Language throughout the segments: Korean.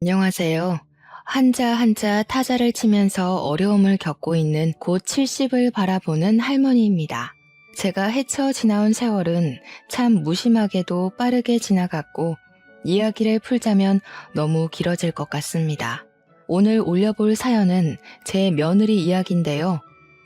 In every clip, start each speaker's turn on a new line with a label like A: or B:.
A: 안녕하세요. 한자 한자 타자를 치면서 어려움을 겪고 있는 곧 70을 바라보는 할머니입니다. 제가 헤쳐 지나온 세월은 참 무심하게도 빠르게 지나갔고 이야기를 풀자면 너무 길어질 것 같습니다. 오늘 올려볼 사연은 제 며느리 이야기인데요.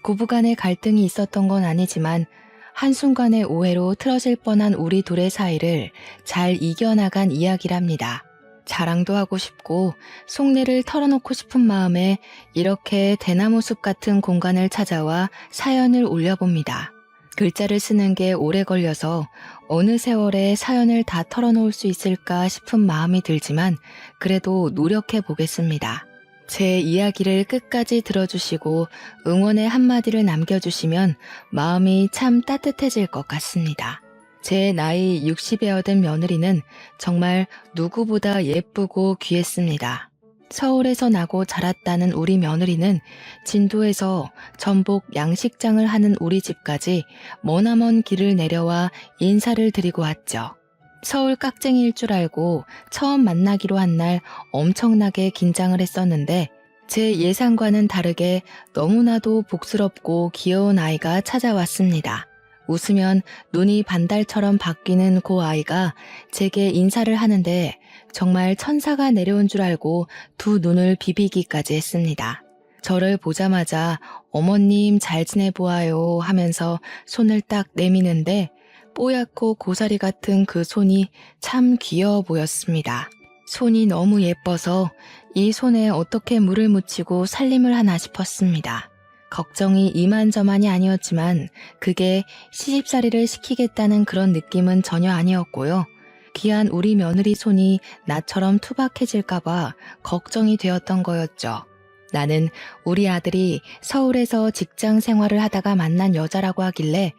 A: 고부간의 갈등이 있었던 건 아니지만 한순간의 오해로 틀어질 뻔한 우리 둘의 사이를 잘 이겨나간 이야기랍니다. 자랑도 하고 싶고 속내를 털어놓고 싶은 마음에 이렇게 대나무숲 같은 공간을 찾아와 사연을 올려봅니다. 글자를 쓰는 게 오래 걸려서 어느 세월에 사연을 다 털어놓을 수 있을까 싶은 마음이 들지만 그래도 노력해 보겠습니다. 제 이야기를 끝까지 들어주시고 응원의 한마디를 남겨주시면 마음이 참 따뜻해질 것 같습니다. 제 나이 60에 얻은 며느리는 정말 누구보다 예쁘고 귀했습니다. 서울에서 나고 자랐다는 우리 며느리는 진도에서 전복 양식장을 하는 우리 집까지 머나먼 길을 내려와 인사를 드리고 왔죠. 서울 깍쟁이일 줄 알고 처음 만나기로 한 날 엄청나게 긴장을 했었는데 제 예상과는 다르게 너무나도 복스럽고 귀여운 아이가 찾아왔습니다. 웃으면 눈이 반달처럼 바뀌는 그 아이가 제게 인사를 하는데 정말 천사가 내려온 줄 알고 두 눈을 비비기까지 했습니다. 저를 보자마자 어머님 잘 지내보아요 하면서 손을 딱 내미는데 뽀얗고 고사리 같은 그 손이 참 귀여워 보였습니다. 손이 너무 예뻐서 이 손에 어떻게 물을 묻히고 살림을 하나 싶었습니다. 걱정이 이만저만이 아니었지만 그게 시집살이를 시키겠다는 그런 느낌은 전혀 아니었고요. 귀한 우리 며느리 손이 나처럼 투박해질까봐 걱정이 되었던 거였죠. 나는 우리 아들이 서울에서 직장 생활을 하다가 만난 여자라고 하길래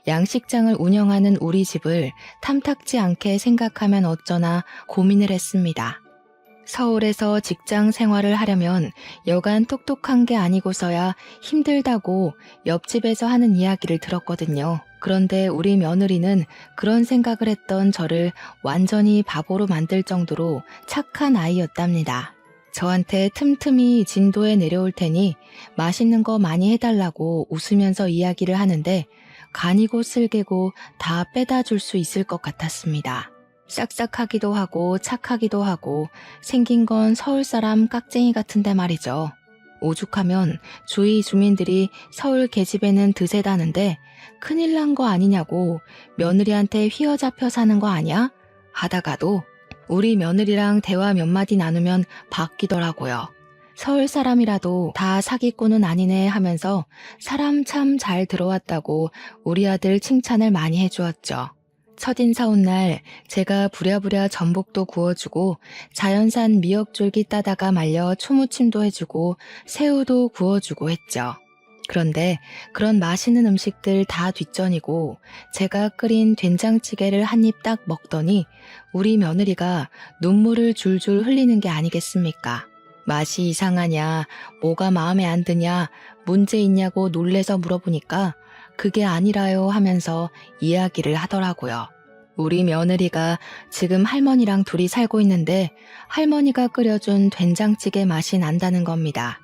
A: 양식장을 운영하는 우리 집을 탐탁지 않게 생각하면 어쩌나 고민을 했습니다. 서울에서 직장 생활을 하려면 여간 똑똑한 게 아니고서야 힘들다고 옆집에서 하는 이야기를 들었거든요. 그런데 우리 며느리는 그런 생각을 했던 저를 완전히 바보로 만들 정도로 착한 아이였답니다. 저한테 틈틈이 진도에 내려올 테니 맛있는 거 많이 해달라고 웃으면서 이야기를 하는데 간이고 쓸개고 다 빼다 줄 수 있을 것 같았습니다. 싹싹하기도 하고 착하기도 하고 생긴 건 서울 사람 깍쟁이 같은데 말이죠. 오죽하면 주위 주민들이 서울 계집애는 드세다는데 큰일 난 거 아니냐고 며느리한테 휘어잡혀 사는 거 아니야? 하다가도 우리 며느리랑 대화 몇 마디 나누면 바뀌더라고요. 서울 사람이라도 다 사기꾼은 아니네 하면서 사람 참 잘 들어왔다고 우리 아들 칭찬을 많이 해주었죠. 첫인사 온 날 제가 부랴부랴 전복도 구워주고 자연산 미역줄기 따다가 말려 초무침도 해주고 새우도 구워주고 했죠. 그런데 그런 맛있는 음식들 다 뒷전이고 제가 끓인 된장찌개를 한 입 딱 먹더니 우리 며느리가 눈물을 줄줄 흘리는 게 아니겠습니까? 맛이 이상하냐, 뭐가 마음에 안 드냐, 문제 있냐고 놀래서 물어보니까 그게 아니라요 하면서 이야기를 하더라고요. 우리 며느리가 지금 할머니랑 둘이 살고 있는데 할머니가 끓여준 된장찌개 맛이 난다는 겁니다.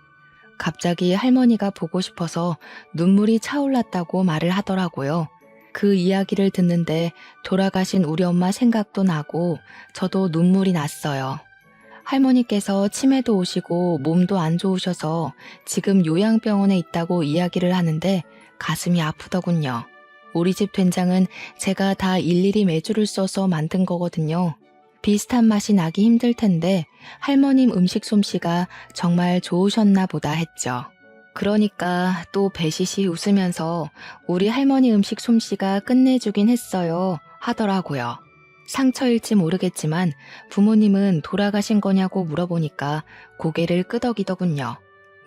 A: 갑자기 할머니가 보고 싶어서 눈물이 차올랐다고 말을 하더라고요. 그 이야기를 듣는데 돌아가신 우리 엄마 생각도 나고 저도 눈물이 났어요. 할머니께서 치매도 오시고 몸도 안 좋으셔서 지금 요양병원에 있다고 이야기를 하는데 가슴이 아프더군요. 우리 집 된장은 제가 다 일일이 메주를 써서 만든 거거든요. 비슷한 맛이 나기 힘들 텐데 할머님 음식 솜씨가 정말 좋으셨나 보다 했죠. 그러니까 또 배시시 웃으면서 우리 할머니 음식 솜씨가 끝내주긴 했어요 하더라고요. 상처일지 모르겠지만 부모님은 돌아가신 거냐고 물어보니까 고개를 끄덕이더군요.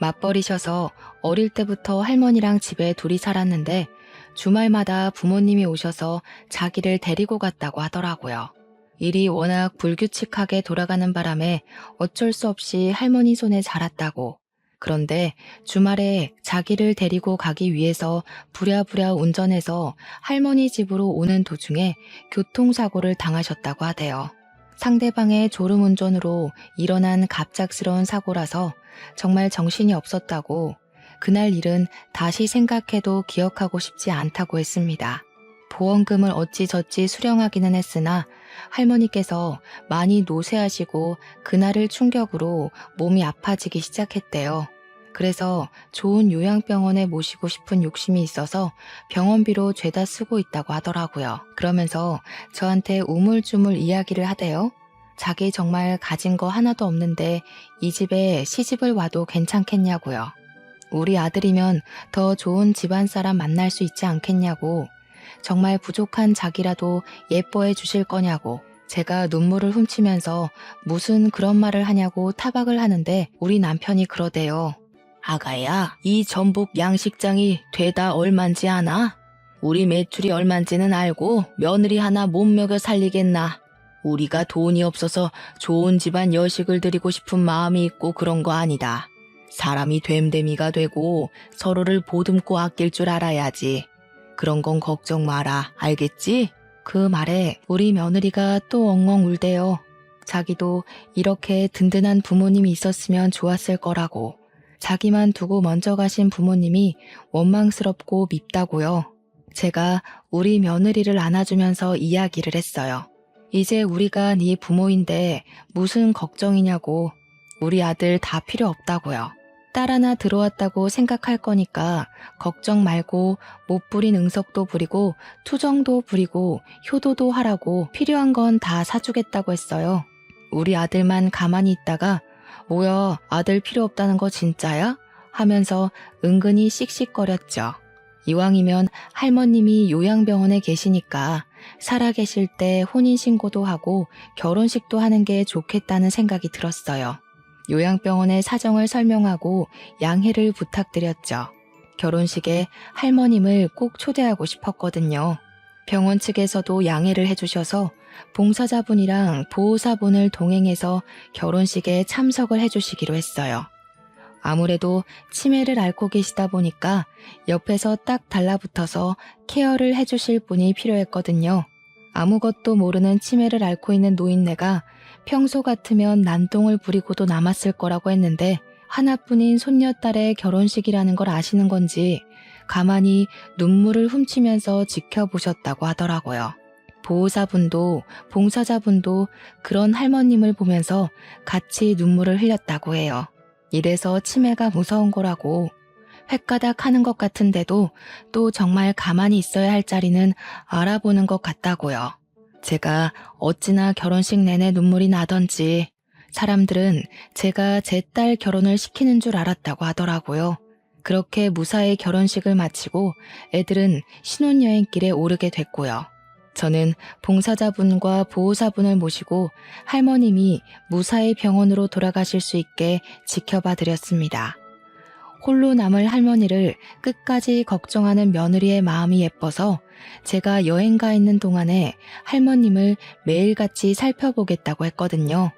A: 맞벌이셔서 어릴 때부터 할머니랑 집에 둘이 살았는데 주말마다 부모님이 오셔서 자기를 데리고 갔다고 하더라고요. 일이 워낙 불규칙하게 돌아가는 바람에 어쩔 수 없이 할머니 손에 자랐다고. 그런데 주말에 자기를 데리고 가기 위해서 부랴부랴 운전해서 할머니 집으로 오는 도중에 교통사고를 당하셨다고 하대요. 상대방의 졸음운전으로 일어난 갑작스러운 사고라서 정말 정신이 없었다고, 그날 일은 다시 생각해도 기억하고 싶지 않다고 했습니다. 보험금을 어찌저찌 수령하기는 했으나 할머니께서 많이 노쇠하시고 그날을 충격으로 몸이 아파지기 시작했대요. 그래서 좋은 요양병원에 모시고 싶은 욕심이 있어서 병원비로 죄다 쓰고 있다고 하더라고요. 그러면서 저한테 우물쭈물 이야기를 하대요. 자기 정말 가진 거 하나도 없는데 이 집에 시집을 와도 괜찮겠냐고요. 우리 아들이면 더 좋은 집안 사람 만날 수 있지 않겠냐고, 정말 부족한 자기라도 예뻐해 주실 거냐고, 제가 눈물을 훔치면서 무슨 그런 말을 하냐고 타박을 하는데 우리 남편이 그러대요. 아가야, 이 전북 양식장이 되다 얼만지 아나? 우리 매출이 얼만지는 알고 며느리 하나 못 먹여 살리겠나? 우리가 돈이 없어서 좋은 집안 여식을 드리고 싶은 마음이 있고 그런 거 아니다. 사람이 됨됨이가 되고 서로를 보듬고 아낄 줄 알아야지. 그런 건 걱정 마라, 알겠지? 그 말에 우리 며느리가 또 엉엉 울대요. 자기도 이렇게 든든한 부모님이 있었으면 좋았을 거라고. 자기만 두고 먼저 가신 부모님이 원망스럽고 밉다고요. 제가 우리 며느리를 안아주면서 이야기를 했어요. 이제 우리가 네 부모인데 무슨 걱정이냐고. 우리 아들 다 필요 없다고요. 딸 하나 들어왔다고 생각할 거니까 걱정 말고 못 부린 응석도 부리고 투정도 부리고 효도도 하라고, 필요한 건 다 사주겠다고 했어요. 우리 아들만 가만히 있다가 뭐야, 아들 필요 없다는 거 진짜야? 하면서 은근히 씩씩거렸죠. 이왕이면 할머님이 요양병원에 계시니까 살아계실 때 혼인신고도 하고 결혼식도 하는 게 좋겠다는 생각이 들었어요. 요양병원의 사정을 설명하고 양해를 부탁드렸죠. 결혼식에 할머님을 꼭 초대하고 싶었거든요. 병원 측에서도 양해를 해주셔서 봉사자분이랑 보호사분을 동행해서 결혼식에 참석을 해주시기로 했어요. 아무래도 치매를 앓고 계시다 보니까 옆에서 딱 달라붙어서 케어를 해주실 분이 필요했거든요. 아무것도 모르는 치매를 앓고 있는 노인네가 평소 같으면 난동을 부리고도 남았을 거라고 했는데 하나뿐인 손녀딸의 결혼식이라는 걸 아시는 건지 가만히 눈물을 훔치면서 지켜보셨다고 하더라고요. 보호사분도 봉사자분도 그런 할머님을 보면서 같이 눈물을 흘렸다고 해요. 이래서 치매가 무서운 거라고. 횟가닥 하는 것 같은데도 또 정말 가만히 있어야 할 자리는 알아보는 것 같다고요. 제가 어찌나 결혼식 내내 눈물이 나던지 사람들은 제가 제 딸 결혼을 시키는 줄 알았다고 하더라고요. 그렇게 무사히 결혼식을 마치고 애들은 신혼여행길에 오르게 됐고요. 저는 봉사자분과 보호사분을 모시고 할머님이 무사히 병원으로 돌아가실 수 있게 지켜봐 드렸습니다. 홀로 남을 할머니를 끝까지 걱정하는 며느리의 마음이 예뻐서 제가 여행 가 있는 동안에 할머님을 매일같이 살펴보겠다고 했거든요.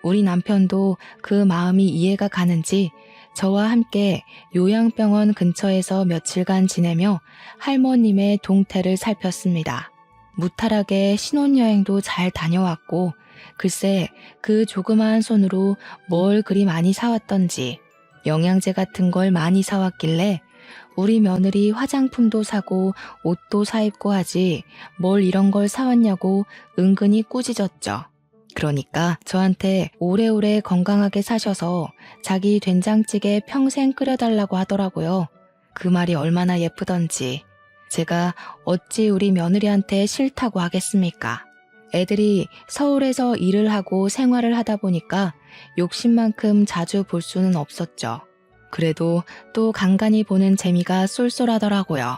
A: 우리 남편도 그 마음이 이해가 가는지 저와 함께 요양병원 근처에서 며칠간 지내며 할머님의 동태를 살폈습니다. 무탈하게 신혼여행도 잘 다녀왔고, 글쎄 그 조그마한 손으로 뭘 그리 많이 사왔던지 영양제 같은 걸 많이 사왔길래 우리 며느리 화장품도 사고 옷도 사입고 하지 뭘 이런 걸 사왔냐고 은근히 꾸짖었죠. 그러니까 저한테 오래오래 건강하게 사셔서 자기 된장찌개 평생 끓여달라고 하더라고요. 그 말이 얼마나 예쁘던지. 제가 어찌 우리 며느리한테 싫다고 하겠습니까? 애들이 서울에서 일을 하고 생활을 하다 보니까 욕심만큼 자주 볼 수는 없었죠. 그래도 또 간간히 보는 재미가 쏠쏠하더라고요.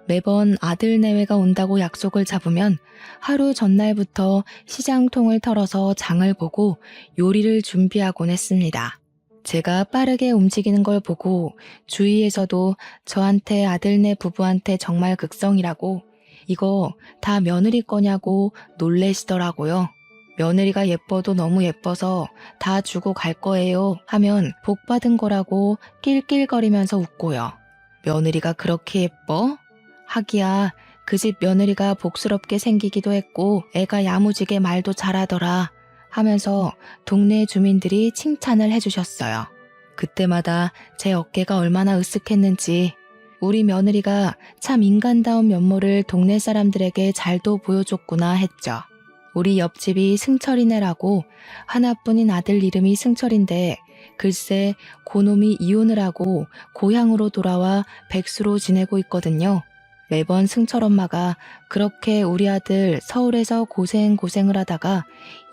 A: 매번 아들 내외가 온다고 약속을 잡으면 하루 전날부터 시장통을 털어서 장을 보고 요리를 준비하곤 했습니다. 제가 빠르게 움직이는 걸 보고 주위에서도 저한테 아들네 부부한테 정말 극성이라고, 이거 다 며느리 거냐고 놀래시더라고요. 며느리가 예뻐도 너무 예뻐서 다 주고 갈 거예요 하면 복 받은 거라고 낄낄거리면서 웃고요. 며느리가 그렇게 예뻐? 하기야 그 집 며느리가 복스럽게 생기기도 했고 애가 야무지게 말도 잘하더라. 하면서 동네 주민들이 칭찬을 해주셨어요. 그때마다 제 어깨가 얼마나 으쓱했는지 우리 며느리가 참 인간다운 면모를 동네 사람들에게 잘도 보여줬구나 했죠. 우리 옆집이 승철이네라고 하나뿐인 아들 이름이 승철인데 글쎄 고놈이 이혼을 하고 고향으로 돌아와 백수로 지내고 있거든요. 매번 승철 엄마가 그렇게 우리 아들 서울에서 고생을 하다가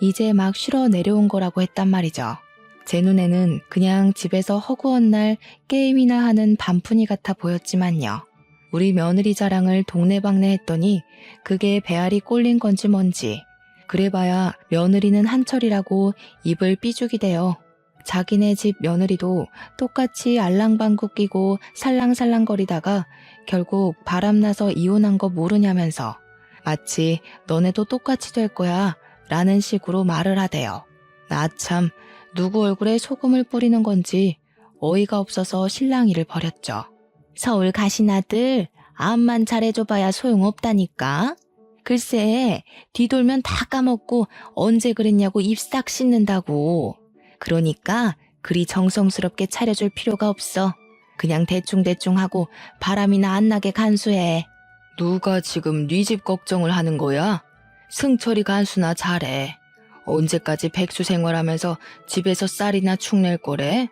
A: 이제 막 쉬러 내려온 거라고 했단 말이죠. 제 눈에는 그냥 집에서 허구한 날 게임이나 하는 반푼이 같아 보였지만요. 우리 며느리 자랑을 동네방네 했더니 그게 배알이 꼴린 건지 뭔지 그래봐야 며느리는 한철이라고 입을 삐죽이 대요. 자기네 집 며느리도 똑같이 알랑방구 끼고 살랑살랑거리다가 결국 바람나서 이혼한 거 모르냐면서 마치 너네도 똑같이 될 거야 라는 식으로 말을 하대요. 나 참 누구 얼굴에 소금을 뿌리는 건지 어이가 없어서 실랑이를 벌였죠. 서울 가신 아들 암만 잘해줘봐야 소용없다니까. 글쎄 뒤돌면 다 까먹고 언제 그랬냐고 입 싹 씻는다고. 그러니까 그리 정성스럽게 차려줄 필요가 없어. 그냥 대충대충 하고 바람이나 안 나게 간수해. 누가 지금 네 집 걱정을 하는 거야? 승철이 간수나 잘해. 언제까지 백수 생활하면서 집에서 쌀이나 축낼 거래?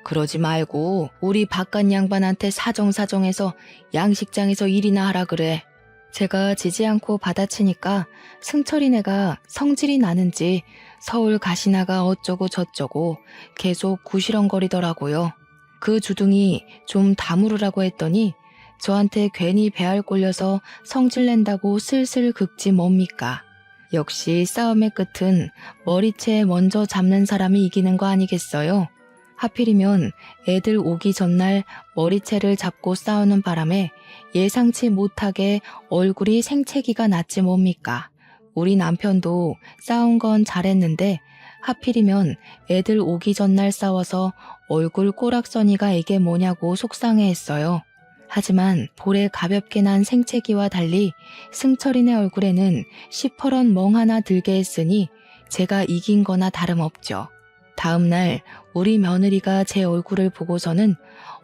A: 그러지 말고 우리 바깥 양반한테 사정사정해서 양식장에서 일이나 하라 그래. 제가 지지 않고 받아치니까 승철이네가 성질이 나는지 서울 가시나가 어쩌고 저쩌고 계속 구시렁거리더라고요. 그 주둥이 좀 다무르라고 했더니 저한테 괜히 배알 꼴려서 성질낸다고 슬슬 긁지 뭡니까. 역시 싸움의 끝은 머리채 먼저 잡는 사람이 이기는 거 아니겠어요? 하필이면 애들 오기 전날 머리채를 잡고 싸우는 바람에 예상치 못하게 얼굴이 생채기가 났지 뭡니까. 우리 남편도 싸운 건 잘했는데 하필이면 애들 오기 전날 싸워서 얼굴 꼬락서니가 이게 뭐냐고 속상해했어요. 하지만 볼에 가볍게 난 생채기와 달리 승철이네 얼굴에는 시퍼런 멍 하나 들게 했으니 제가 이긴 거나 다름없죠. 다음날 우리 며느리가 제 얼굴을 보고서는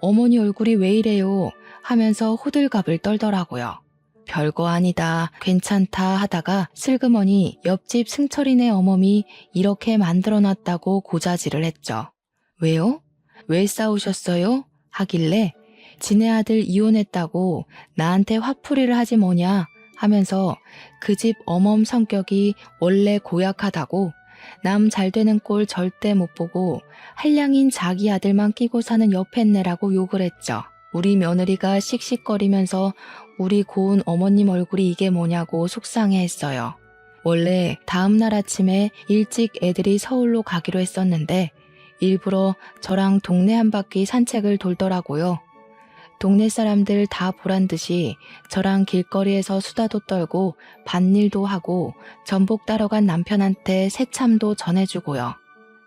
A: 어머니 얼굴이 왜 이래요 하면서 호들갑을 떨더라고요. 별거 아니다, 괜찮다 하다가 슬그머니 옆집 승철이네 어멈이 이렇게 만들어놨다고 고자질을 했죠. 왜요? 왜 싸우셨어요? 하길래 지네 아들 이혼했다고 나한테 화풀이를 하지 뭐냐 하면서 그 집 어멈 성격이 원래 고약하다고 남 잘되는 꼴 절대 못 보고 한량인 자기 아들만 끼고 사는 여팻네라고 욕을 했죠. 우리 며느리가 씩씩거리면서 우리 고운 어머님 얼굴이 이게 뭐냐고 속상해했어요. 원래 다음날 아침에 일찍 애들이 서울로 가기로 했었는데 일부러 저랑 동네 한 바퀴 산책을 돌더라고요. 동네 사람들 다 보란 듯이 저랑 길거리에서 수다도 떨고 밭일도 하고 전복 따러 간 남편한테 새참도 전해주고요.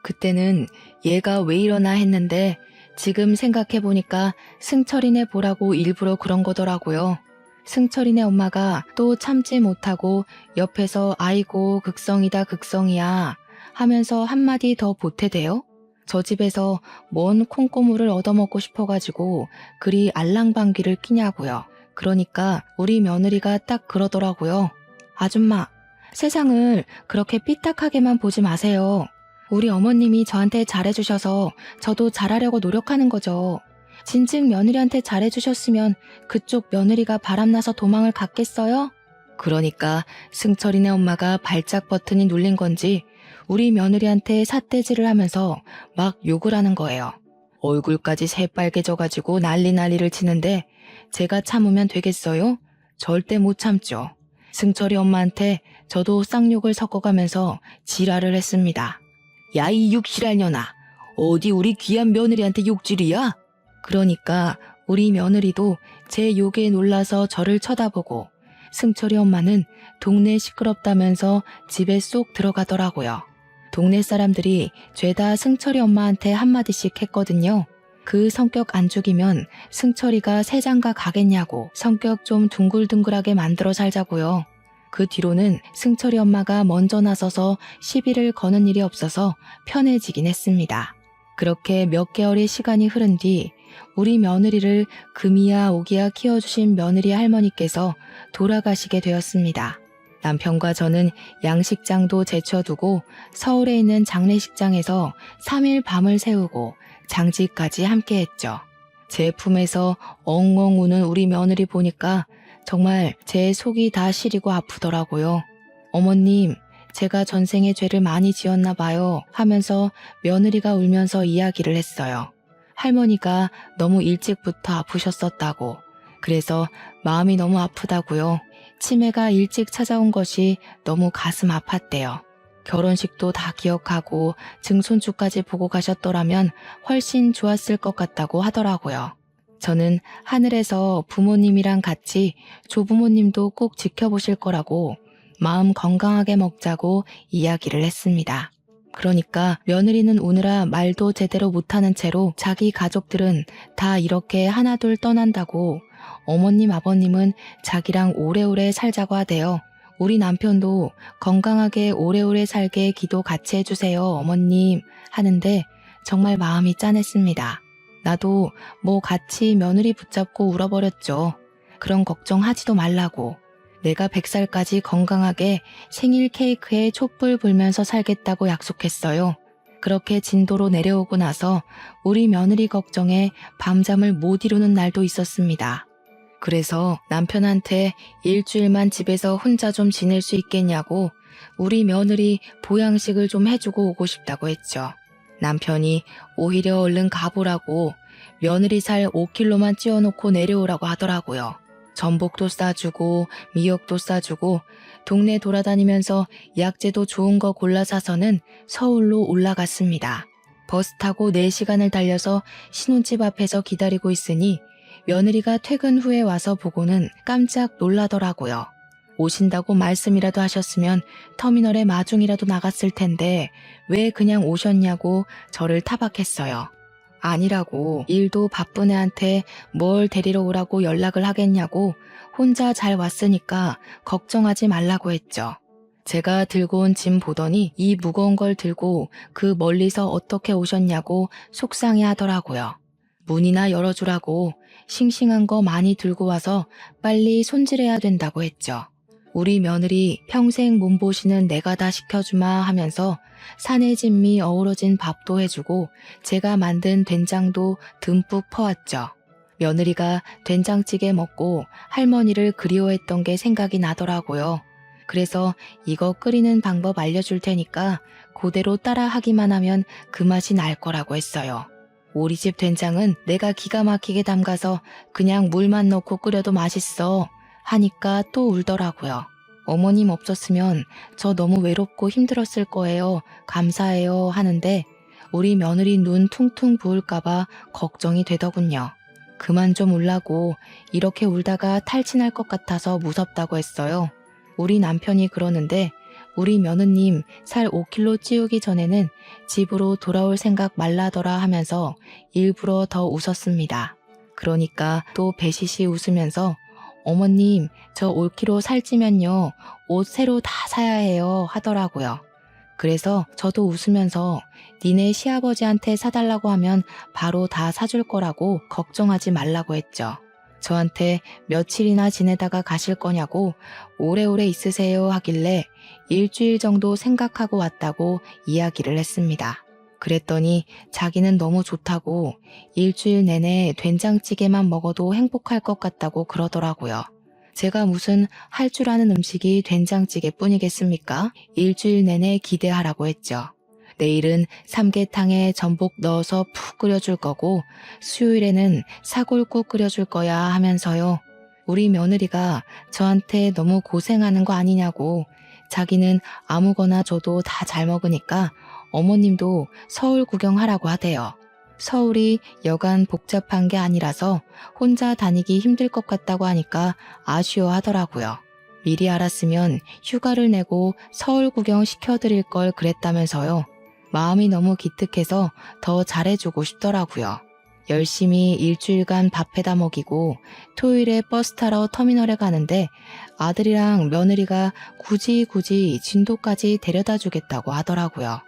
A: 그때는 얘가 왜 이러나 했는데 지금 생각해보니까 승철이네 보라고 일부러 그런 거더라고요. 승철이네 엄마가 또 참지 못하고 옆에서 아이고 극성이다 극성이야 하면서 한마디 더 보태대요. 저 집에서 뭔 콩고물을 얻어먹고 싶어가지고 그리 알랑방귀를 끼냐고요. 그러니까 우리 며느리가 딱 그러더라고요. 아줌마, 세상을 그렇게 삐딱하게만 보지 마세요. 우리 어머님이 저한테 잘해주셔서 저도 잘하려고 노력하는 거죠. 진즉 며느리한테 잘해주셨으면 그쪽 며느리가 바람나서 도망을 갔겠어요? 그러니까 승철이네 엄마가 발작 버튼이 눌린 건지 우리 며느리한테 삿대질을 하면서 막 욕을 하는 거예요. 얼굴까지 새빨개져가지고 난리를 치는데 제가 참으면 되겠어요? 절대 못 참죠. 승철이 엄마한테 저도 쌍욕을 섞어가면서 지랄을 했습니다. 야, 이 육실할년아, 어디 우리 귀한 며느리한테 욕질이야? 그러니까 우리 며느리도 제 욕에 놀라서 저를 쳐다보고 승철이 엄마는 동네 시끄럽다면서 집에 쏙 들어가더라고요. 동네 사람들이 죄다 승철이 엄마한테 한마디씩 했거든요. 그 성격 안 죽이면 승철이가 새장가 가겠냐고 성격 좀 둥글둥글하게 만들어 살자고요. 그 뒤로는 승철이 엄마가 먼저 나서서 시비를 거는 일이 없어서 편해지긴 했습니다. 그렇게 몇 개월의 시간이 흐른 뒤 우리 며느리를 금이야 오기야 키워주신 며느리 할머니께서 돌아가시게 되었습니다. 남편과 저는 양식장도 제쳐두고 서울에 있는 장례식장에서 3일 밤을 새우고 장지까지 함께했죠. 제 품에서 엉엉 우는 우리 며느리 보니까 정말 제 속이 다 시리고 아프더라고요. 어머님, 제가 전생에 죄를 많이 지었나 봐요 하면서 며느리가 울면서 이야기를 했어요. 할머니가 너무 일찍부터 아프셨었다고. 그래서 마음이 너무 아프다고요. 치매가 일찍 찾아온 것이 너무 가슴 아팠대요. 결혼식도 다 기억하고 증손주까지 보고 가셨더라면 훨씬 좋았을 것 같다고 하더라고요. 저는 하늘에서 부모님이랑 같이 조부모님도 꼭 지켜보실 거라고 마음 건강하게 먹자고 이야기를 했습니다. 그러니까 며느리는 우느라 말도 제대로 못하는 채로 자기 가족들은 다 이렇게 하나둘 떠난다고 어머님 아버님은 자기랑 오래오래 살자고 하대요. 우리 남편도 건강하게 오래오래 살게 기도 같이 해주세요 어머님 하는데 정말 마음이 짠했습니다. 나도 뭐 같이 며느리 붙잡고 울어버렸죠. 그런 걱정하지도 말라고. 내가 100살까지 건강하게 생일 케이크에 촛불 불면서 살겠다고 약속했어요. 그렇게 진도로 내려오고 나서 우리 며느리 걱정에 밤잠을 못 이루는 날도 있었습니다. 그래서 남편한테 일주일만 집에서 혼자 좀 지낼 수 있겠냐고 우리 며느리 보양식을 좀 해주고 오고 싶다고 했죠. 남편이 오히려 얼른 가보라고 며느리 살 5kg만 찌워놓고 내려오라고 하더라고요. 전복도 싸주고 미역도 싸주고 동네 돌아다니면서 약재도 좋은 거 골라 사서는 서울로 올라갔습니다. 버스 타고 4시간을 달려서 신혼집 앞에서 기다리고 있으니 며느리가 퇴근 후에 와서 보고는 깜짝 놀라더라고요. 오신다고 말씀이라도 하셨으면 터미널에 마중이라도 나갔을 텐데 왜 그냥 오셨냐고 저를 타박했어요. 아니라고 일도 바쁜 애한테 뭘 데리러 오라고 연락을 하겠냐고 혼자 잘 왔으니까 걱정하지 말라고 했죠. 제가 들고 온 짐 보더니 이 무거운 걸 들고 그 멀리서 어떻게 오셨냐고 속상해 하더라고요. 문이나 열어주라고 싱싱한 거 많이 들고 와서 빨리 손질해야 된다고 했죠. 우리 며느리 평생 몸보시는 내가 다 시켜주마 하면서 산의 진미 어우러진 밥도 해주고 제가 만든 된장도 듬뿍 퍼왔죠. 며느리가 된장찌개 먹고 할머니를 그리워했던 게 생각이 나더라고요. 그래서 이거 끓이는 방법 알려줄 테니까 그대로 따라 하기만 하면 그 맛이 날 거라고 했어요. 우리 집 된장은 내가 기가 막히게 담가서 그냥 물만 넣고 끓여도 맛있어 하니까 또 울더라고요. 어머님 없었으면 저 너무 외롭고 힘들었을 거예요. 감사해요 하는데 우리 며느리 눈 퉁퉁 부을까봐 걱정이 되더군요. 그만 좀 울라고 이렇게 울다가 탈진할 것 같아서 무섭다고 했어요. 우리 남편이 그러는데 우리 며느님 살 5kg 찌우기 전에는 집으로 돌아올 생각 말라더라 하면서 일부러 더 웃었습니다. 그러니까 또 배시시 웃으면서 어머님 저 5kg 살찌면요 옷 새로 다 사야 해요 하더라고요. 그래서 저도 웃으면서 니네 시아버지한테 사달라고 하면 바로 다 사줄 거라고 걱정하지 말라고 했죠. 저한테 며칠이나 지내다가 가실 거냐고 오래오래 있으세요 하길래 일주일 정도 생각하고 왔다고 이야기를 했습니다. 그랬더니 자기는 너무 좋다고 일주일 내내 된장찌개만 먹어도 행복할 것 같다고 그러더라고요. 제가 무슨 할 줄 아는 음식이 된장찌개뿐이겠습니까? 일주일 내내 기대하라고 했죠. 내일은 삼계탕에 전복 넣어서 푹 끓여줄 거고 수요일에는 사골국 끓여줄 거야 하면서요. 우리 며느리가 저한테 너무 고생하는 거 아니냐고 자기는 아무거나 줘도 다 잘 먹으니까 어머님도 서울 구경하라고 하대요. 서울이 여간 복잡한 게 아니라서 혼자 다니기 힘들 것 같다고 하니까 아쉬워하더라고요. 미리 알았으면 휴가를 내고 서울 구경 시켜드릴 걸 그랬다면서요. 마음이 너무 기특해서 더 잘해주고 싶더라고요. 열심히 일주일간 밥해다 먹이고 토요일에 버스 타러 터미널에 가는데 아들이랑 며느리가 굳이 진도까지 데려다 주겠다고 하더라고요.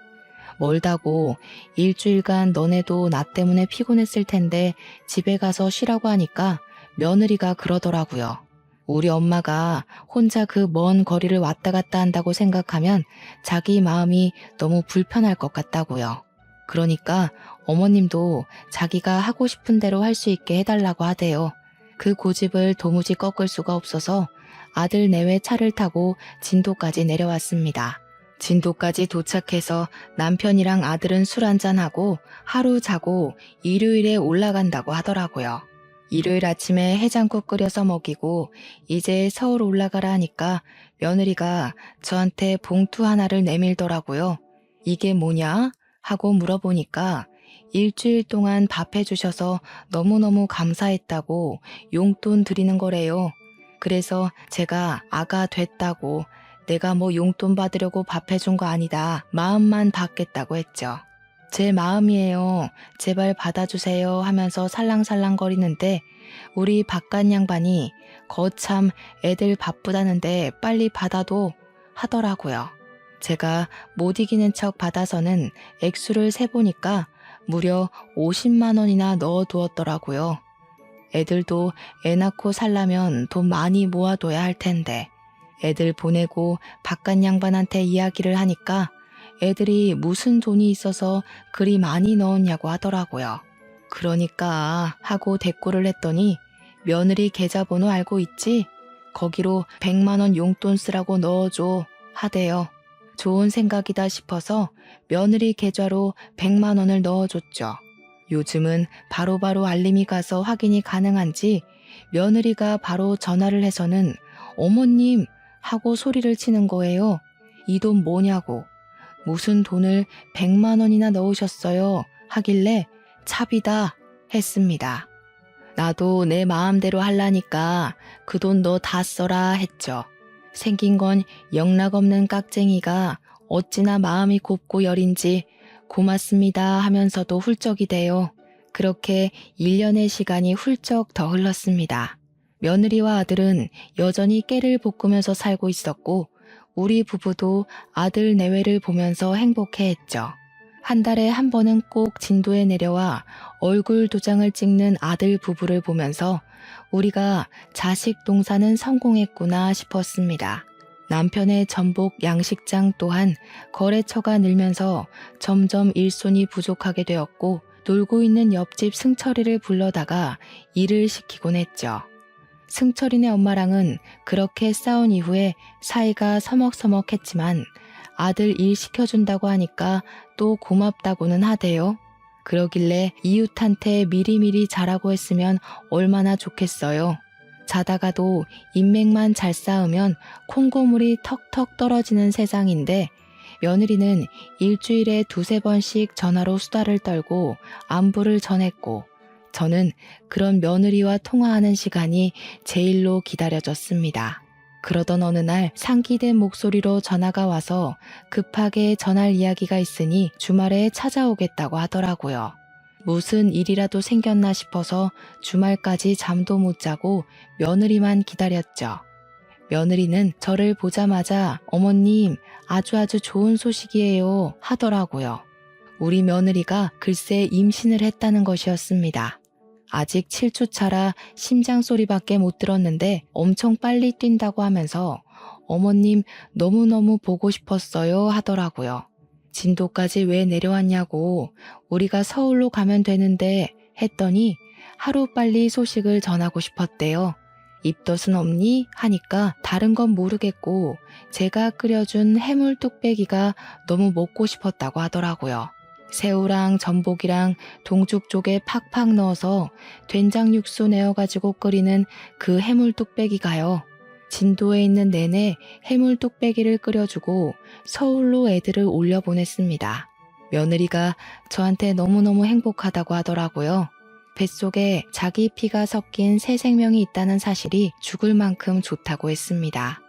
A: 멀다고 일주일간 너네도 나 때문에 피곤했을 텐데 집에 가서 쉬라고 하니까 며느리가 그러더라고요. 우리 엄마가 혼자 그 먼 거리를 왔다 갔다 한다고 생각하면 자기 마음이 너무 불편할 것 같다고요. 그러니까 어머님도 자기가 하고 싶은 대로 할 수 있게 해달라고 하대요. 그 고집을 도무지 꺾을 수가 없어서 아들 내외 차를 타고 진도까지 내려왔습니다. 진도까지 도착해서 남편이랑 아들은 술 한잔하고 하루 자고 일요일에 올라간다고 하더라고요. 일요일 아침에 해장국 끓여서 먹이고 이제 서울 올라가라 하니까 며느리가 저한테 봉투 하나를 내밀더라고요. 이게 뭐냐? 하고 물어보니까 일주일 동안 밥 해주셔서 너무너무 감사했다고 용돈 드리는 거래요. 그래서 제가 아가 됐다고 내가 뭐 용돈 받으려고 밥 해준 거 아니다. 마음만 받겠다고 했죠. 제 마음이에요. 제발 받아주세요 하면서 살랑살랑거리는데 우리 바깥 양반이 거참 애들 바쁘다는데 빨리 받아도 하더라고요. 제가 못 이기는 척 받아서는 액수를 세보니까 무려 50만 원이나 넣어두었더라고요. 애들도 애 낳고 살려면 돈 많이 모아둬야 할 텐데 애들 보내고 바깥 양반한테 이야기를 하니까 애들이 무슨 돈이 있어서 그리 많이 넣었냐고 하더라고요. 그러니까 하고 대꾸를 했더니 며느리 계좌번호 알고 있지? 거기로 100만 원 용돈 쓰라고 넣어줘 하대요. 좋은 생각이다 싶어서 며느리 계좌로 100만 원을 넣어줬죠. 요즘은 바로바로 알림이 가서 확인이 가능한지 며느리가 바로 전화를 해서는 어머님 하고 소리를 치는 거예요. 이 돈 뭐냐고. 무슨 돈을 100만 원이나 넣으셨어요 하길래 차비다 했습니다. 나도 내 마음대로 하려니까 그 돈 너 다 써라 했죠. 생긴 건 영락없는 깍쟁이가 어찌나 마음이 곱고 여린지 고맙습니다 하면서도 훌쩍이 돼요. 그렇게 1년의 시간이 훌쩍 더 흘렀습니다. 며느리와 아들은 여전히 깨를 볶으면서 살고 있었고 우리 부부도 아들 내외를 보면서 행복해했죠. 한 달에 한 번은 꼭 진도에 내려와 얼굴 도장을 찍는 아들 부부를 보면서 우리가 자식 동사는 성공했구나 싶었습니다. 남편의 전복 양식장 또한 거래처가 늘면서 점점 일손이 부족하게 되었고 놀고 있는 옆집 승철이를 불러다가 일을 시키곤 했죠. 승철이네 엄마랑은 그렇게 싸운 이후에 사이가 서먹서먹했지만 아들 일 시켜준다고 하니까 또 고맙다고는 하대요. 그러길래 이웃한테 미리미리 잘하고 했으면 얼마나 좋겠어요. 자다가도 인맥만 잘 쌓으면 콩고물이 턱턱 떨어지는 세상인데 며느리는 일주일에 2-3번씩 전화로 수다를 떨고 안부를 전했고 저는 그런 며느리와 통화하는 시간이 제일로 기다려졌습니다. 그러던 어느 날 상기된 목소리로 전화가 와서 급하게 전할 이야기가 있으니 주말에 찾아오겠다고 하더라고요. 무슨 일이라도 생겼나 싶어서 주말까지 잠도 못 자고 며느리만 기다렸죠. 며느리는 저를 보자마자 어머님 아주 좋은 소식이에요 하더라고요. 우리 며느리가 글쎄 임신을 했다는 것이었습니다. 아직 7주 차라 심장 소리밖에 못 들었는데 엄청 빨리 뛴다고 하면서 어머님 너무너무 보고 싶었어요 하더라고요. 진도까지 왜 내려왔냐고 우리가 서울로 가면 되는데 했더니 하루빨리 소식을 전하고 싶었대요. 입덧은 없니? 하니까 다른 건 모르겠고 제가 끓여준 해물 뚝배기가 너무 먹고 싶었다고 하더라고요. 새우랑 전복이랑 동죽 쪽에 팍팍 넣어서 된장 육수 내어가지고 끓이는 그 해물 뚝배기가요. 진도에 있는 내내 해물 뚝배기를 끓여주고 서울로 애들을 올려보냈습니다. 며느리가 저한테 너무너무 행복하다고 하더라고요. 뱃속에 자기 피가 섞인 새 생명이 있다는 사실이 죽을 만큼 좋다고 했습니다.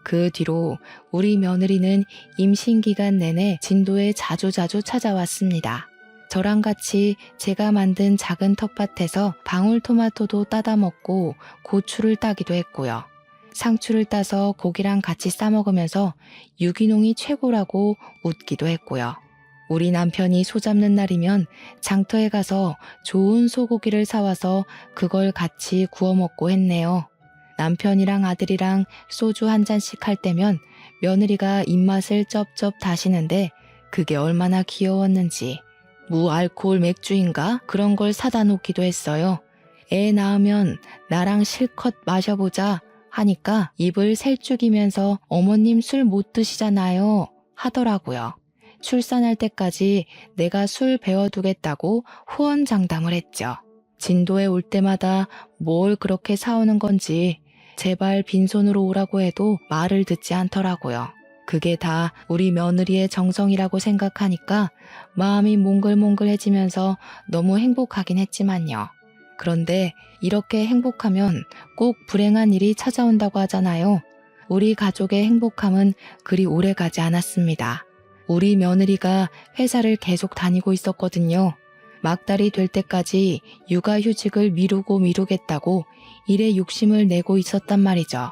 A: 그 뒤로 우리 며느리는 임신 기간 내내 진도에 자주 찾아왔습니다. 저랑 같이 제가 만든 작은 텃밭에서 방울토마토도 따다 먹고 고추를 따기도 했고요. 상추를 따서 고기랑 같이 싸먹으면서 유기농이 최고라고 웃기도 했고요. 우리 남편이 소 잡는 날이면 장터에 가서 좋은 소고기를 사와서 그걸 같이 구워 먹고 했네요. 남편이랑 아들이랑 소주 한 잔씩 할 때면 며느리가 입맛을 쩝쩝 다시는데 그게 얼마나 귀여웠는지. 무알코올 맥주인가? 그런 걸 사다 놓기도 했어요. 애 낳으면 나랑 실컷 마셔보자 하니까 입을 셀쭉이면서 어머님 술 못 드시잖아요 하더라고요. 출산할 때까지 내가 술 배워두겠다고 후원장담을 했죠. 진도에 올 때마다 뭘 그렇게 사오는 건지 제발 빈손으로 오라고 해도 말을 듣지 않더라고요. 그게 다 우리 며느리의 정성이라고 생각하니까 마음이 몽글몽글해지면서 너무 행복하긴 했지만요. 그런데 이렇게 행복하면 꼭 불행한 일이 찾아온다고 하잖아요. 우리 가족의 행복함은 그리 오래 가지 않았습니다. 우리 며느리가 회사를 계속 다니고 있었거든요. 막달이 될 때까지 육아휴직을 미루겠다고 일에 욕심을 내고 있었단 말이죠.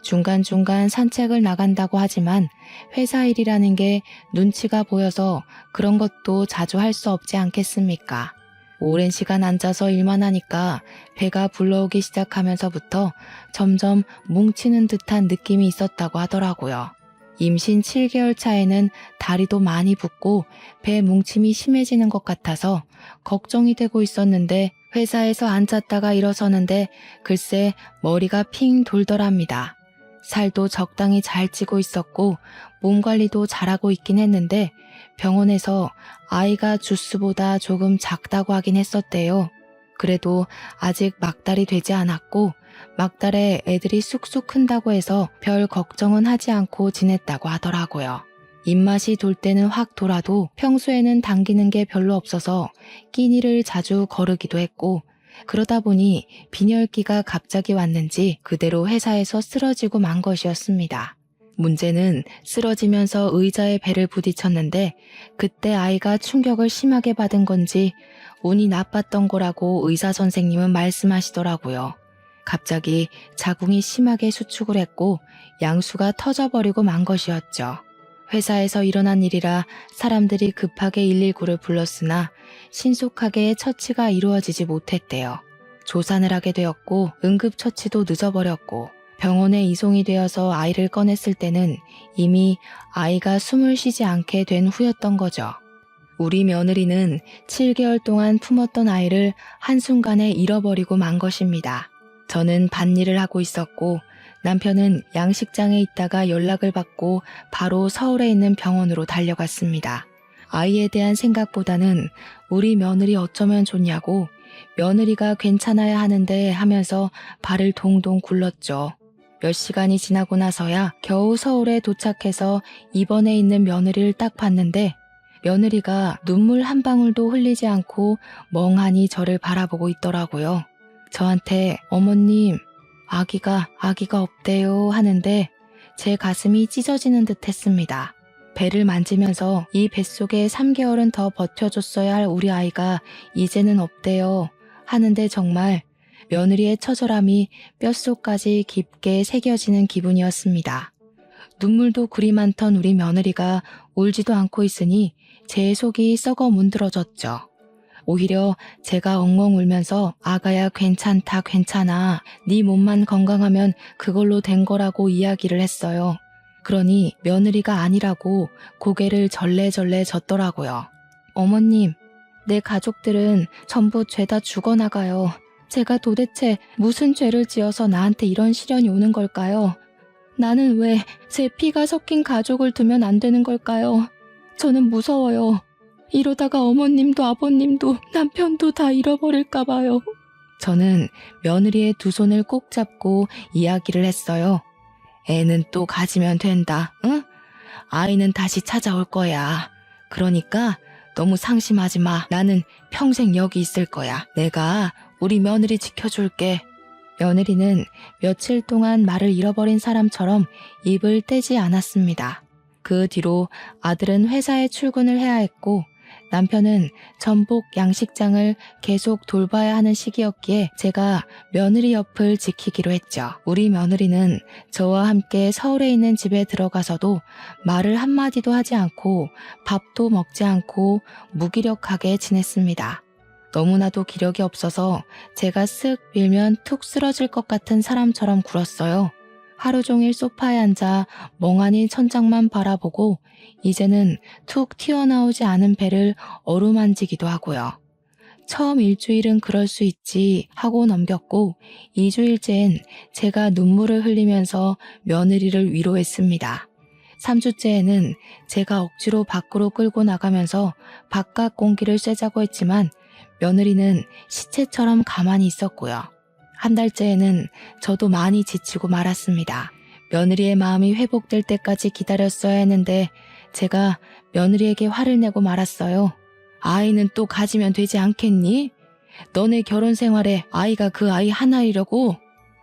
A: 중간중간 산책을 나간다고 하지만 회사 일이라는 게 눈치가 보여서 그런 것도 자주 할 수 없지 않겠습니까? 오랜 시간 앉아서 일만 하니까 배가 불러오기 시작하면서부터 점점 뭉치는 듯한 느낌이 있었다고 하더라고요. 임신 7개월 차에는 다리도 많이 붓고 배 뭉침이 심해지는 것 같아서 걱정이 되고 있었는데 회사에서 앉았다가 일어서는데 글쎄 머리가 핑 돌더랍니다. 살도 적당히 잘 찌고 있었고 몸 관리도 잘하고 있긴 했는데 병원에서 아이가 주스보다 조금 작다고 하긴 했었대요. 그래도 아직 막달이 되지 않았고 막달에 애들이 쑥쑥 큰다고 해서 별 걱정은 하지 않고 지냈다고 하더라고요. 입맛이 돌 때는 확 돌아도 평소에는 당기는 게 별로 없어서 끼니를 자주 거르기도 했고 그러다 보니 빈혈기가 갑자기 왔는지 그대로 회사에서 쓰러지고 만 것이었습니다. 문제는 쓰러지면서 의자에 배를 부딪혔는데 그때 아이가 충격을 심하게 받은 건지 운이 나빴던 거라고 의사 선생님은 말씀하시더라고요. 갑자기 자궁이 심하게 수축을 했고 양수가 터져버리고 만 것이었죠. 회사에서 일어난 일이라 사람들이 급하게 119를 불렀으나 신속하게 처치가 이루어지지 못했대요. 조산을 하게 되었고 응급처치도 늦어버렸고 병원에 이송이 되어서 아이를 꺼냈을 때는 이미 아이가 숨을 쉬지 않게 된 후였던 거죠. 우리 며느리는 7개월 동안 품었던 아이를 한순간에 잃어버리고 만 것입니다. 저는 밭일을 하고 있었고 남편은 양식장에 있다가 연락을 받고 바로 서울에 있는 병원으로 달려갔습니다. 아이에 대한 생각보다는 우리 며느리 어쩌면 좋냐고 며느리가 괜찮아야 하는데 하면서 발을 동동 굴렀죠. 몇 시간이 지나고 나서야 겨우 서울에 도착해서 입원해 있는 며느리를 딱 봤는데 며느리가 눈물 한 방울도 흘리지 않고 멍하니 저를 바라보고 있더라고요. 저한테 어머님 아기가 없대요 하는데 제 가슴이 찢어지는 듯 했습니다. 배를 만지면서 이 뱃속에 3개월은 더 버텨줬어야 할 우리 아이가 이제는 없대요 하는데 정말 며느리의 처절함이 뼛속까지 깊게 새겨지는 기분이었습니다. 눈물도 그리 많던 우리 며느리가 울지도 않고 있으니 제 속이 썩어 문드러졌죠. 오히려 제가 엉엉 울면서 아가야 괜찮다 괜찮아 네 몸만 건강하면 그걸로 된 거라고 이야기를 했어요. 그러니 며느리가 아니라고 고개를 절레절레 젓더라고요. 어머님, 내 가족들은 전부 죄다 죽어나가요. 제가 도대체 무슨 죄를 지어서 나한테 이런 시련이 오는 걸까요? 나는 왜 제 피가 섞인 가족을 두면 안 되는 걸까요? 저는 무서워요. 이러다가 어머님도 아버님도 남편도 다 잃어버릴까 봐요. 저는 며느리의 두 손을 꼭 잡고 이야기를 했어요. 애는 또 가지면 된다, 응? 아이는 다시 찾아올 거야. 그러니까 너무 상심하지 마. 나는 평생 여기 있을 거야. 내가 우리 며느리 지켜줄게. 며느리는 며칠 동안 말을 잃어버린 사람처럼 입을 떼지 않았습니다. 그 뒤로 아들은 회사에 출근을 해야 했고 남편은 전복 양식장을 계속 돌봐야 하는 시기였기에 제가 며느리 옆을 지키기로 했죠. 우리 며느리는 저와 함께 서울에 있는 집에 들어가서도 말을 한마디도 하지 않고 밥도 먹지 않고 무기력하게 지냈습니다. 너무나도 기력이 없어서 제가 쓱 밀면 툭 쓰러질 것 같은 사람처럼 굴었어요. 하루 종일 소파에 앉아 멍하니 천장만 바라보고 이제는 툭 튀어나오지 않은 배를 어루만지기도 하고요. 처음 일주일은 그럴 수 있지 하고 넘겼고 2주일째엔 제가 눈물을 흘리면서 며느리를 위로했습니다. 3주째에는 제가 억지로 밖으로 끌고 나가면서 바깥 공기를 쐬자고 했지만 며느리는 시체처럼 가만히 있었고요. 한 달째에는 저도 많이 지치고 말았습니다. 며느리의 마음이 회복될 때까지 기다렸어야 했는데 제가 며느리에게 화를 내고 말았어요. 아이는 또 가지면 되지 않겠니? 너네 결혼 생활에 아이가 그 아이 하나이려고?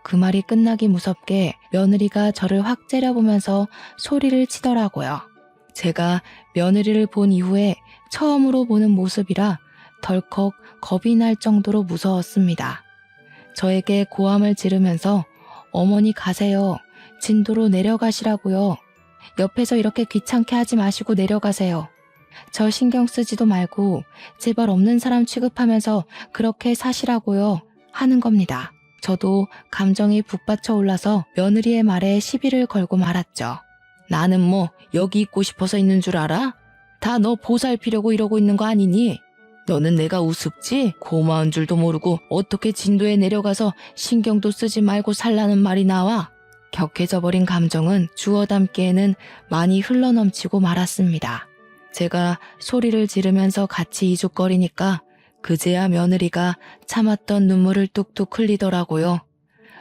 A: 그 말이 끝나기 무섭게 며느리가 저를 확 째려보면서 소리를 치더라고요. 제가 며느리를 본 이후에 처음으로 보는 모습이라 덜컥 겁이 날 정도로 무서웠습니다. 저에게 고함을 지르면서 어머니 가세요. 진도로 내려가시라고요. 옆에서 이렇게 귀찮게 하지 마시고 내려가세요. 저 신경 쓰지도 말고 제발 없는 사람 취급하면서 그렇게 사시라고요. 하는 겁니다. 저도 감정이 북받쳐 올라서 며느리의 말에 시비를 걸고 말았죠. 나는 뭐 여기 있고 싶어서 있는 줄 알아? 다 너 보살피려고 이러고 있는 거 아니니? 너는 내가 우습지? 고마운 줄도 모르고 어떻게 진도에 내려가서 신경도 쓰지 말고 살라는 말이 나와? 격해져 버린 감정은 주워 담기에는 많이 흘러넘치고 말았습니다. 제가 소리를 지르면서 같이 이죽거리니까 그제야 며느리가 참았던 눈물을 뚝뚝 흘리더라고요.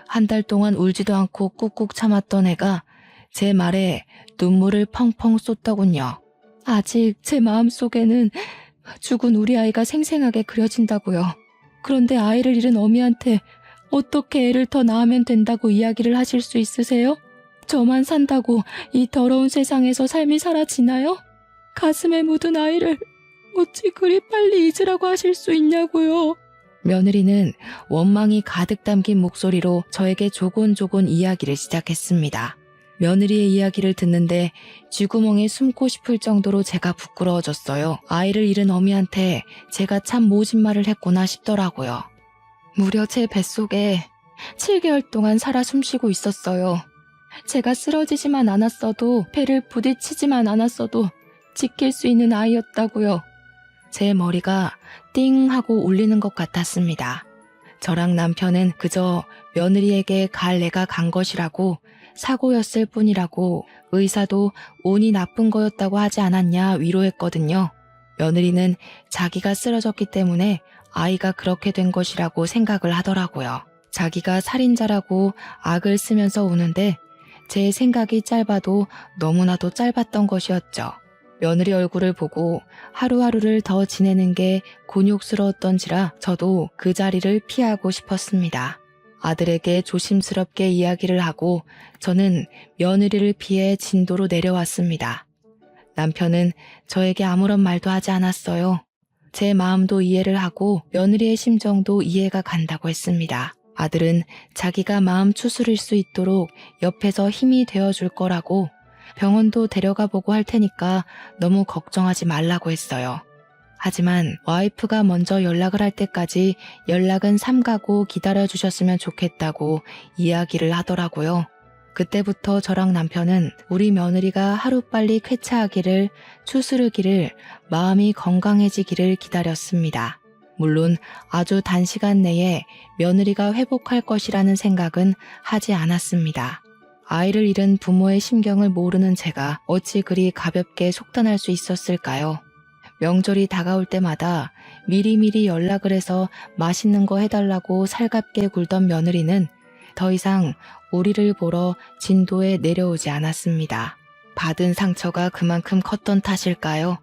A: 한 달 동안 울지도 않고 꾹꾹 참았던 애가 제 말에 눈물을 펑펑 쏟더군요. 아직 제 마음속에는 죽은 우리 아이가 생생하게 그려진다고요. 그런데 아이를 잃은 어미한테 어떻게 애를 더 낳으면 된다고 이야기를 하실 수 있으세요? 저만 산다고 이 더러운 세상에서 삶이 사라지나요? 가슴에 묻은 아이를 어찌 그리 빨리 잊으라고 하실 수 있냐고요. 며느리는 원망이 가득 담긴 목소리로 저에게 조곤조곤 이야기를 시작했습니다. 며느리의 이야기를 듣는데 쥐구멍에 숨고 싶을 정도로 제가 부끄러워졌어요. 아이를 잃은 어미한테 제가 참 모진 말을 했구나 싶더라고요. 무려 제 뱃속에 7개월 동안 살아 숨쉬고 있었어요. 제가 쓰러지지만 않았어도 배를 부딪히지만 않았어도 지킬 수 있는 아이였다고요. 제 머리가 띵 하고 울리는 것 같았습니다. 저랑 남편은 그저 며느리에게 갈 애가 간 것이라고 사고였을 뿐이라고 의사도 운이 나쁜 거였다고 하지 않았냐 위로했거든요. 며느리는 자기가 쓰러졌기 때문에 아이가 그렇게 된 것이라고 생각을 하더라고요. 자기가 살인자라고 악을 쓰면서 우는데 제 생각이 짧아도 너무나도 짧았던 것이었죠. 며느리 얼굴을 보고 하루하루를 더 지내는 게 곤욕스러웠던지라 저도 그 자리를 피하고 싶었습니다. 아들에게 조심스럽게 이야기를 하고 저는 며느리를 피해 진도로 내려왔습니다. 남편은 저에게 아무런 말도 하지 않았어요. 제 마음도 이해를 하고 며느리의 심정도 이해가 간다고 했습니다. 아들은 자기가 마음 추스릴 수 있도록 옆에서 힘이 되어줄 거라고 병원도 데려가 보고 할 테니까 너무 걱정하지 말라고 했어요. 하지만 와이프가 먼저 연락을 할 때까지 연락은 삼가고 기다려주셨으면 좋겠다고 이야기를 하더라고요. 그때부터 저랑 남편은 우리 며느리가 하루빨리 쾌차하기를, 추스르기를, 마음이 건강해지기를 기다렸습니다. 물론 아주 단시간 내에 며느리가 회복할 것이라는 생각은 하지 않았습니다. 아이를 잃은 부모의 심경을 모르는 제가 어찌 그리 가볍게 속단할 수 있었을까요? 명절이 다가올 때마다 미리미리 연락을 해서 맛있는 거 해달라고 살갑게 굴던 며느리는 더 이상 우리를 보러 진도에 내려오지 않았습니다. 받은 상처가 그만큼 컸던 탓일까요?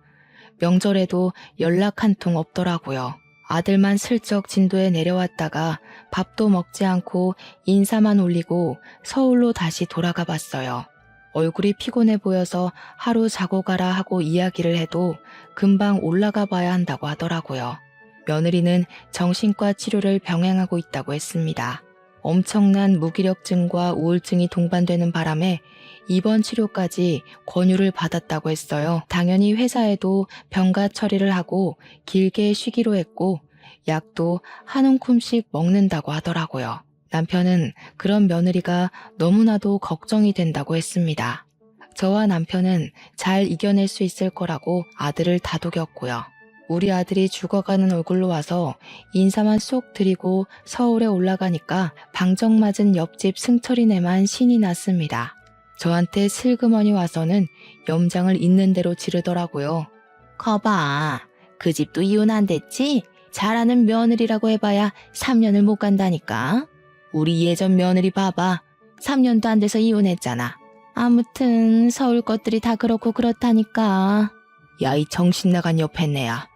A: 명절에도 연락 한 통 없더라고요. 아들만 슬쩍 진도에 내려왔다가 밥도 먹지 않고 인사만 올리고 서울로 다시 돌아가 봤어요. 얼굴이 피곤해 보여서 하루 자고 가라 하고 이야기를 해도 금방 올라가 봐야 한다고 하더라고요. 며느리는 정신과 치료를 병행하고 있다고 했습니다. 엄청난 무기력증과 우울증이 동반되는 바람에 입원 치료까지 권유를 받았다고 했어요. 당연히 회사에도 병가 처리를 하고 길게 쉬기로 했고 약도 한 움큼씩 먹는다고 하더라고요. 남편은 그런 며느리가 너무나도 걱정이 된다고 했습니다. 저와 남편은 잘 이겨낼 수 있을 거라고 아들을 다독였고요. 우리 아들이 죽어가는 얼굴로 와서 인사만 쏙 드리고 서울에 올라가니까 방정 맞은 옆집 승철이네만 신이 났습니다. 저한테 슬그머니 와서는 염장을 있는 대로 지르더라고요. 거봐, 그 집도 이혼 안 됐지? 잘하는 며느리라고 해봐야 3년을 못 간다니까. 우리 예전 며느리 봐봐. 3년도 안 돼서 이혼했잖아. 아무튼 서울 것들이 다 그렇고 그렇다니까. 야, 이 정신 나간 옆에네야.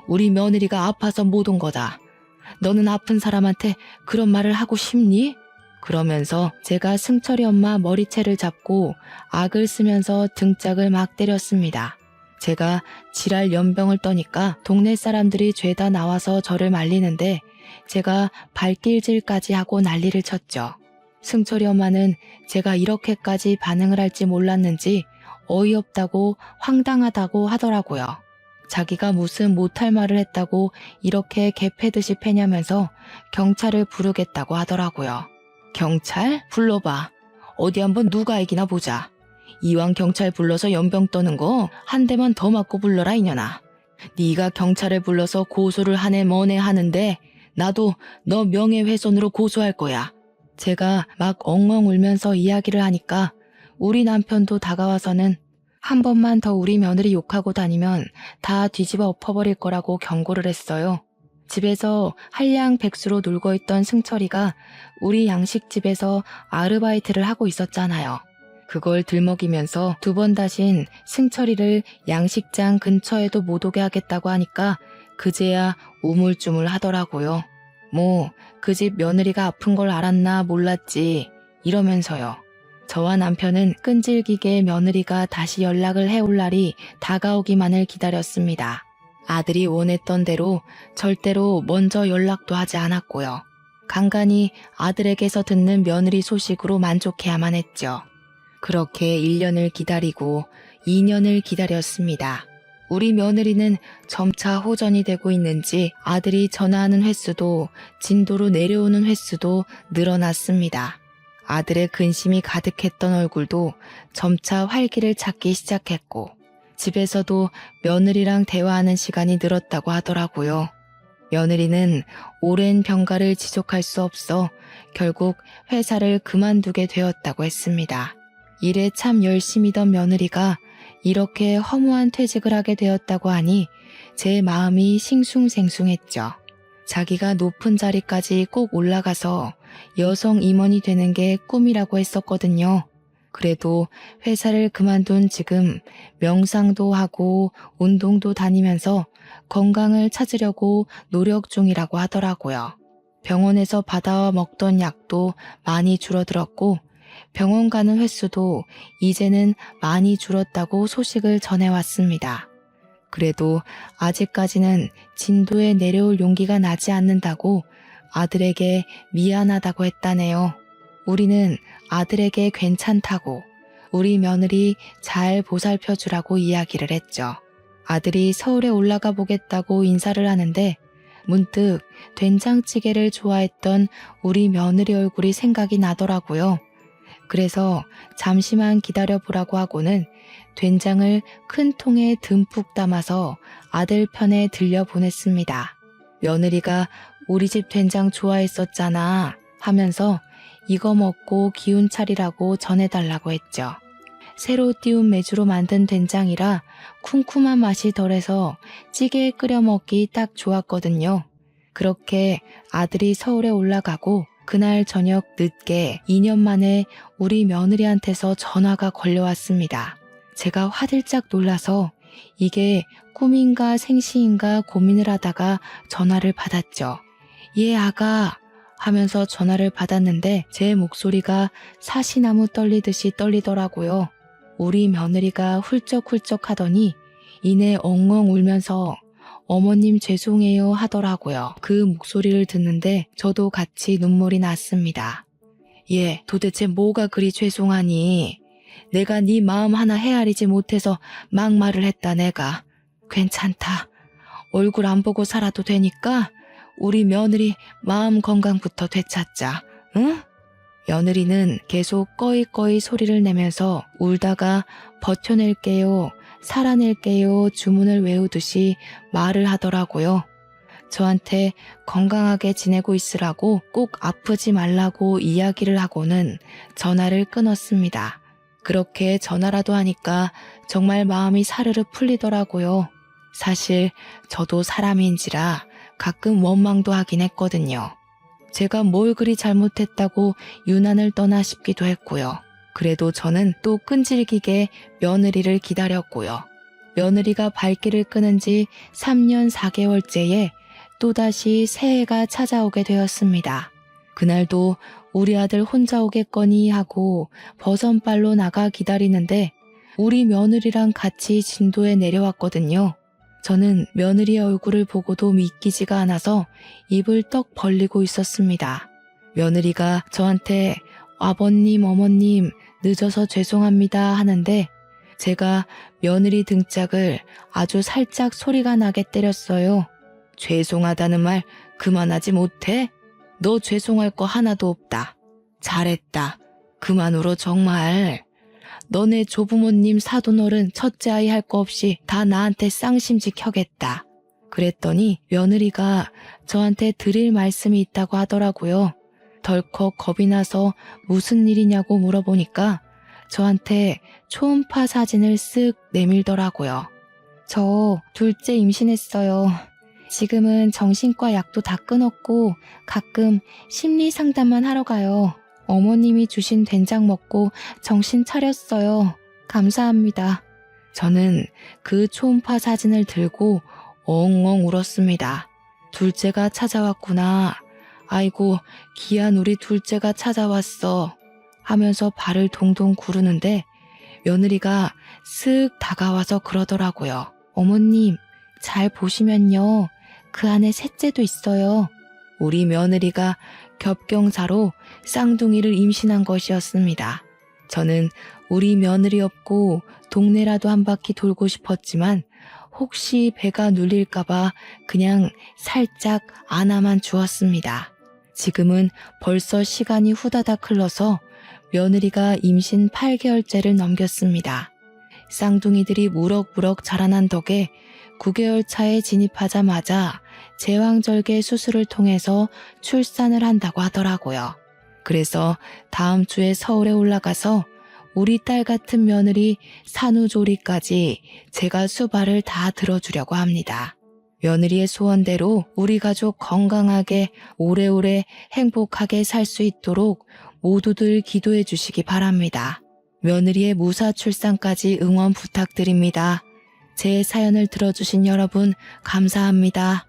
A: 우리 며느리가 아파서 못 온 거다. 너는 아픈 사람한테 그런 말을 하고 싶니? 그러면서 제가 승철이 엄마 머리채를 잡고 악을 쓰면서 등짝을 막 때렸습니다. 제가 지랄 연병을 떠니까 동네 사람들이 죄다 나와서 저를 말리는데 제가 발길질까지 하고 난리를 쳤죠. 승철이 엄마는 제가 이렇게까지 반응을 할지 몰랐는지 어이없다고 황당하다고 하더라고요. 자기가 무슨 못할 말을 했다고 이렇게 개패듯이 패냐면서 경찰을 부르겠다고 하더라고요. 경찰? 불러봐. 어디 한번 누가 이기나 보자. 이왕 경찰 불러서 연병 떠는 거 한 대만 더 맞고 불러라 이년아. 네가 경찰을 불러서 고소를 하네 뭐네 하는데 나도 너 명예훼손으로 고소할 거야. 제가 막 엉엉 울면서 이야기를 하니까 우리 남편도 다가와서는 한 번만 더 우리 며느리 욕하고 다니면 다 뒤집어 엎어버릴 거라고 경고를 했어요. 집에서 한량백수로 놀고 있던 승철이가 우리 양식집에서 아르바이트를 하고 있었잖아요. 그걸 들먹이면서 두 번 다신 승철이를 양식장 근처에도 못 오게 하겠다고 하니까 그제야 우물쭈물 하더라고요. 뭐 그 집 며느리가 아픈 걸 알았나 몰랐지 이러면서요. 저와 남편은 끈질기게 며느리가 다시 연락을 해올 날이 다가오기만을 기다렸습니다. 아들이 원했던 대로 절대로 먼저 연락도 하지 않았고요. 간간히 아들에게서 듣는 며느리 소식으로 만족해야만 했죠. 그렇게 1년을 기다리고 2년을 기다렸습니다. 우리 며느리는 점차 호전이 되고 있는지 아들이 전화하는 횟수도 진도로 내려오는 횟수도 늘어났습니다. 아들의 근심이 가득했던 얼굴도 점차 활기를 찾기 시작했고 집에서도 며느리랑 대화하는 시간이 늘었다고 하더라고요. 며느리는 오랜 병가를 지속할 수 없어 결국 회사를 그만두게 되었다고 했습니다. 일에 참 열심이던 며느리가 이렇게 허무한 퇴직을 하게 되었다고 하니 제 마음이 싱숭생숭했죠. 자기가 높은 자리까지 꼭 올라가서 여성 임원이 되는 게 꿈이라고 했었거든요. 그래도 회사를 그만둔 지금 명상도 하고 운동도 다니면서 건강을 찾으려고 노력 중이라고 하더라고요. 병원에서 받아 먹던 약도 많이 줄어들었고 병원 가는 횟수도 이제는 많이 줄었다고 소식을 전해왔습니다. 그래도 아직까지는 진도에 내려올 용기가 나지 않는다고 아들에게 미안하다고 했다네요. 우리는 아들에게 괜찮다고 우리 며느리 잘 보살펴주라고 이야기를 했죠. 아들이 서울에 올라가 보겠다고 인사를 하는데 문득 된장찌개를 좋아했던 우리 며느리 얼굴이 생각이 나더라고요. 그래서 잠시만 기다려보라고 하고는 된장을 큰 통에 듬뿍 담아서 아들 편에 들려보냈습니다. 며느리가 우리 집 된장 좋아했었잖아 하면서 이거 먹고 기운 차리라고 전해달라고 했죠. 새로 띄운 메주로 만든 된장이라 쿰쿰한 맛이 덜해서 찌개에 끓여 먹기 딱 좋았거든요. 그렇게 아들이 서울에 올라가고 그날 저녁 늦게 2년 만에 우리 며느리한테서 전화가 걸려왔습니다. 제가 화들짝 놀라서 이게 꿈인가 생시인가 고민을 하다가 전화를 받았죠. 예, 아가 하면서 전화를 받았는데 제 목소리가 사시나무 떨리듯이 떨리더라고요. 우리 며느리가 훌쩍훌쩍 하더니 이내 엉엉 울면서 어머님 죄송해요 하더라고요. 그 목소리를 듣는데 저도 같이 눈물이 났습니다. 얘 도대체 뭐가 그리 죄송하니? 내가 네 마음 하나 헤아리지 못해서 막말을 했다 내가. 괜찮다. 얼굴 안 보고 살아도 되니까 우리 며느리 마음 건강부터 되찾자. 응? 며느리는 계속 꺼이꺼이 소리를 내면서 울다가 버텨낼게요, 살아낼게요 주문을 외우듯이 말을 하더라고요. 저한테 건강하게 지내고 있으라고 꼭 아프지 말라고 이야기를 하고는 전화를 끊었습니다. 그렇게 전화라도 하니까 정말 마음이 사르르 풀리더라고요. 사실 저도 사람인지라 가끔 원망도 하긴 했거든요. 제가 뭘 그리 잘못했다고 유난을 떠나 싶기도 했고요. 그래도 저는 또 끈질기게 며느리를 기다렸고요. 며느리가 발길을 끄는 지 3년 4개월째에 또다시 새해가 찾아오게 되었습니다. 그날도 우리 아들 혼자 오겠거니 하고 버선발로 나가 기다리는데 우리 며느리랑 같이 진도에 내려왔거든요. 저는 며느리의 얼굴을 보고도 믿기지가 않아서 입을 떡 벌리고 있었습니다. 며느리가 저한테 아버님, 어머님 늦어서 죄송합니다 하는데 제가 며느리 등짝을 아주 살짝 소리가 나게 때렸어요. 죄송하다는 말 그만하지 못해? 너 죄송할 거 하나도 없다. 잘했다. 그만 울어 정말. 너네 조부모님 사돈어른 첫째 아이 할 거 없이 다 나한테 쌍심직 하겠다. 그랬더니 며느리가 저한테 드릴 말씀이 있다고 하더라고요. 덜컥 겁이 나서 무슨 일이냐고 물어보니까 저한테 초음파 사진을 쓱 내밀더라고요. 저 둘째 임신했어요. 지금은 정신과 약도 다 끊었고 가끔 심리 상담만 하러 가요. 어머님이 주신 된장 먹고 정신 차렸어요. 감사합니다. 저는 그 초음파 사진을 들고 엉엉 울었습니다. 둘째가 찾아왔구나. 아이고, 귀한 우리 둘째가 찾아왔어. 하면서 발을 동동 구르는데 며느리가 쓱 다가와서 그러더라고요. 어머님, 잘 보시면요. 그 안에 셋째도 있어요. 우리 며느리가 겹경사로 쌍둥이를 임신한 것이었습니다. 저는 우리 며느리 없고 동네라도 한 바퀴 돌고 싶었지만 혹시 배가 눌릴까봐 그냥 살짝 안아만 주었습니다. 지금은 벌써 시간이 후다닥 흘러서 며느리가 임신 8개월째를 넘겼습니다. 쌍둥이들이 무럭무럭 자라난 덕에 9개월 차에 진입하자마자 제왕절개 수술을 통해서 출산을 한다고 하더라고요. 그래서 다음 주에 서울에 올라가서 우리 딸 같은 며느리 산후조리까지 제가 수발을 다 들어주려고 합니다. 며느리의 소원대로 우리 가족 건강하게 오래오래 행복하게 살 수 있도록 모두들 기도해 주시기 바랍니다. 며느리의 무사 출산까지 응원 부탁드립니다. 제 사연을 들어주신 여러분 감사합니다.